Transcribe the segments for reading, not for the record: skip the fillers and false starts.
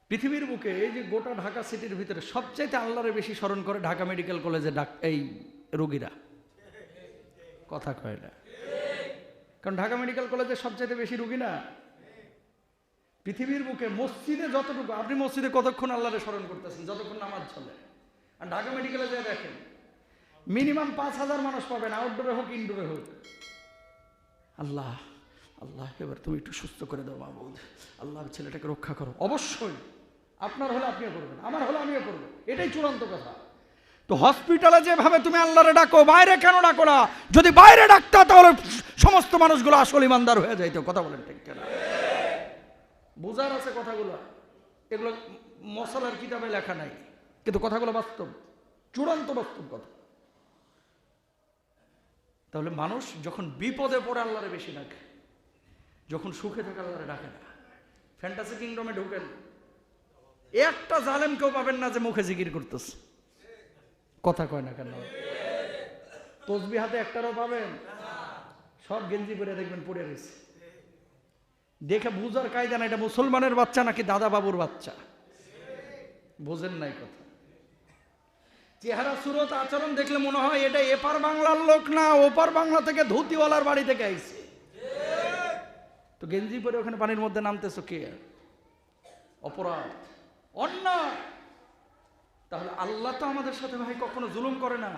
পৃথিবীর বুকে এই যে গোটা ঢাকা সিটির ভিতরে সবচাইতে আল্লাহরে বেশি স্মরণ করে ঢাকা মেডিকেল কলেজে এই রোগীরা। কথা কয় না, কারণ ঢাকা মেডিকেল কলেজে সবচাইতে বেশি রোগী না। পৃথিবীর বুকে মসজিদে যতটুকু, আপনি মসজিদে কতক্ষণ আল্লাহরে স্মরণ করতেছেন? যতক্ষণ নামাজ চলে। আর ঢাকা মেডিকেলে যে দেখেন মিনিমাম 5,000 মানুষ পাবেন, আউটডোরে হোক ইনডোরে হোক। আল্লাহ আল্লাহ, এবার তুমি একটু সুস্থ করে দাও মাবুদ, আল্লাহ ছেলেটাকে রক্ষা করো। অবশ্যই আপনার হলে আপনিও করবেন, আমার হলে আমিও করবো, এটাই চূড়ান্ত কথা। তো হসপিটালে যেভাবে তুমি আল্লাহরে ডাকো, বাইরে কেন ডাকো না? যদি বাইরে ডাকতা তাহলে সমস্ত মানুষগুলো আসল ইমানদার হয়ে যাইতো। কথা বলেন ঠিক কেন? বোঝার আছে কথাগুলো, এগুলো মশলার কিতাবে লেখা নাই, কিন্তু কথাগুলো বাস্তব, চূড়ান্ত বাস্তব কথা। তাহলে মানুষ যখন বিপদে পড়ে আল্লাহরে বেশি ডাকে, যখন সুখে থাকে আল্লাহরে ডাকে না। ফ্যান্টাসি কিংডমে ঢুকেন, একটা জালেম কেউ পাবেন না যে মুখে জিকির করতেছে। কথা কয় না কেন? তসবিহ হাতে একটারও পাবেন? সব গেঞ্জি পরে দেখবেন পড়ে রয়েছে। দেখে বুঝার কায়দা না, এটা মুসলমানের বাচ্চা নাকি দাদা বাবুর বাচ্চা। বোঝেন নাই কথা। চেহারা সুরত আচরণ দেখলে মনে হয় এটা এপার বাংলার লোক না, ওপার বাংলা থেকে ধুতিওয়ালার বাড়ি থেকে আইছে। তো গেঞ্জি পরে ওখানে পানির মধ্যে নামতেছো কে? অপরাধ, অন্যায়। তাহলে আল্লাহ তো আমাদের সাথে ভাই কখনো জুলুম করে না,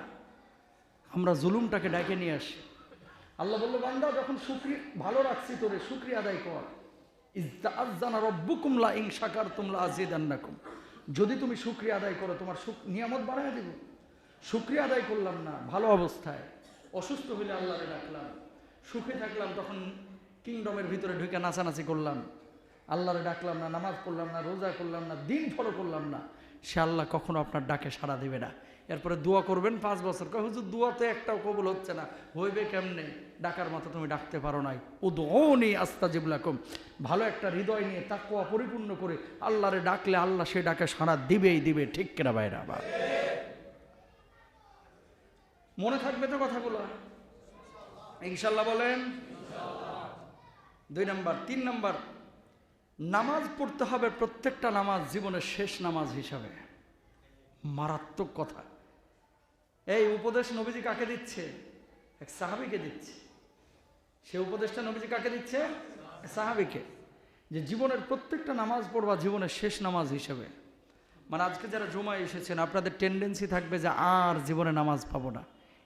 আমরা জুলুমটাকে ডাকে নিয়ে আসি। আল্লাহ বললো, বান্দা যখন শুকরিয়া ভালো রাখছি তোরে, শুকরিয়া আদায় কর। ইস্তাআযানা রাব্বুকুম লা ইন শাকারতুম লা আযীদান্নাকুম। যদি তুমি শুকরিয়া আদায় করো তোমার নিয়ামত বাড়ায় দেব। শুকরিয়া আদায় করলাম না, ভালো অবস্থায়, অসুস্থ হইলে আল্লাহরে ডাকলাম, সুখে থাকলাম তখন কিংডমের ভিতরে ঢুকে নাচানাচি করলাম, আল্লাহরে ডাকলাম না, নামাজ পড়লাম না, রোজা করলাম না, দিন ফলো করলাম না, সে আল্লাহ কখনো আপনার ডাকে সাড়া দেবে না। এরপরে দোয়া করবেন 5 বছর, হুজুর দোয়াতে একটাও কবুল হচ্ছে না। হইবে কেমনে? ডাকার মতো তুমি ডাকতে পারো নাই। উদউনি আস্তাজিব লাকুম। ভালো একটা হৃদয় নিয়ে তাকওয়া পরিপূর্ণ করে আল্লাহরে ডাকলে আল্লাহ সে ডাকে সাড়া দিবেই দিবে। ঠিক কিনা ভাইরা? আবার মনে থাকবে তো কথাগুলো ইনশাল্লাহ? বলেন 2 নাম্বার। 3 নাম্বার, নামাজ পড়তে হবে প্রত্যেকটা নামাজ জীবনের শেষ নামাজ হিসাবে। মারাত্মক কথা। এই উপদেশ নবীজি কাকে দিচ্ছে? এক সাহাবীকে দিচ্ছে। সে উপদেশটা নবীজি কাকে দিচ্ছে? সাহাবীকে। যে জীবনের প্রত্যেকটা নামাজ পড়বা জীবনের শেষ নামাজ হিসেবে। মানে আজকে যারা জুমায় এসেছেন আপনাদের টেন্ডেন্সি থাকবে যে আর জীবনে নামাজ পাবো না,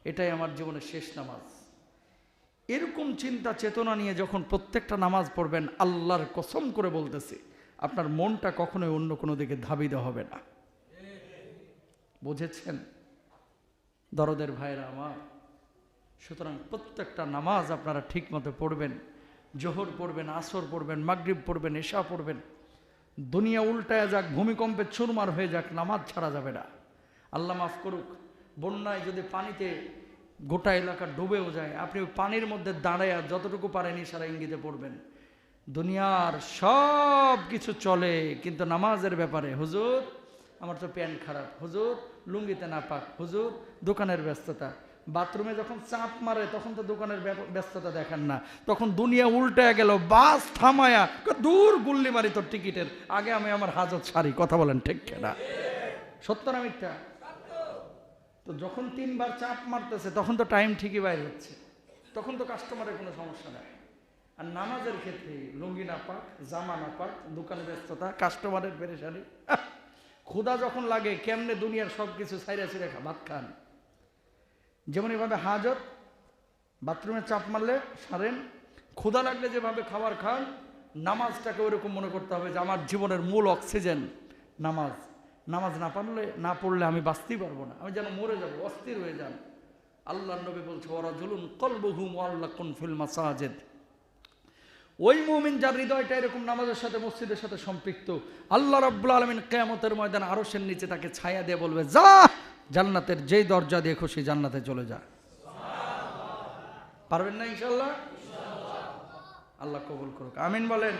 এটাই আমার জীবনের শেষ নামাজ। এরকম চিন্তা চেতনা নিয়ে যখন প্রত্যেকটা নামাজ পড়বেন, আল্লাহর কসম করে বলতেছি আপনার মনটা কখনোই অন্য কোনো দিকে ধাবিত হবে না। বুঝেছেন দরদের ভাইরা আমার? সুতরাং প্রত্যেকটা নামাজ আপনারা ঠিক মতো পড়বেন। জোহর পড়বেন, আসর পড়বেন, মাগরিব পড়বেন, এশা পড়বেন। দুনিয়া উল্টায় যাক, ভূমিকম্পে চুরমার হয়ে যাক, নামাজ ছাড়া যাবে না। আল্লাহ মাফ করুক, বন্যায় যদি পানিতে গোটা এলাকা ডুবেও যায়, আপনি পানির মধ্যে দাঁড়ায় যতটুকু পারেন ইশারা ইঙ্গিতে পড়বেন। দুনিয়ার সব কিছু চলে, কিন্তু নামাজের ব্যাপারে হুজুর আমার তো প্যান্ট খারাপ, হুজুর লুঙ্গিতে না পাক, হুজুর দোকানের ব্যস্ততা। বাথরুমে যখন চাপ মারে তখন তো দোকানের ব্যস্ততা দেখেন না, তখন দুনিয়া উল্টায় গেল। বাস থামায়া দূর গুল্লি মারি তোর টিকিটের আগে আমি আমার হাজত সারি। কথা বলেন ঠিক না? সত্য না মিথ্যা? তো যখন 3 বার চাপ মারতেছে তখন তো টাইম ঠিকই বাইর হচ্ছে, তখন তো কাস্টমারের কোনো সমস্যা নাই। আর নামাজের ক্ষেত্রে লুঙ্গি না পাক, জামা না পাক, দোকানে ব্যস্ততা, কাস্টমারের পেরেশানি, ক্ষুধা যখন লাগে কেমনে দুনিয়ার সব কিছু ছাইরা ছিঁড়ে ভাত খান। যেমন এভাবে হাজত, বাথরুমে চাপ মারলে সারেন, ক্ষুধা লাগলে যেভাবে খাবার খান, নামাজটাকে ওইরকম মনে করতে হবে যে আমার জীবনের মূল অক্সিজেন নামাজ। নামাজ না পড়লে আমি বাঁচতেই পারবো না, আমি যেন মরে যাবো, অস্থির হয়ে যান। আল্লাহর নবী বলছে ওয়ারাজুলুন কলবুহু মুআল্লাকুন ফিল মাসাজিদ। ওই মুমিন যার হৃদয়টা এরকম নামাজের সাথে মসজিদের সাথে সম্পৃক্ত, আল্লাহ রাব্বুল আলামিন কিয়ামতের ময়দানে আরশের নিচে তাকে ছায়া দিয়ে বলবে, যা জান্নাতের যেই দরজা দিয়ে খুশি জান্নাতে চলে যা। পারবেন না ইনশাআল্লাহ? আল্লাহ কবুল করুক, আমিন বলেন।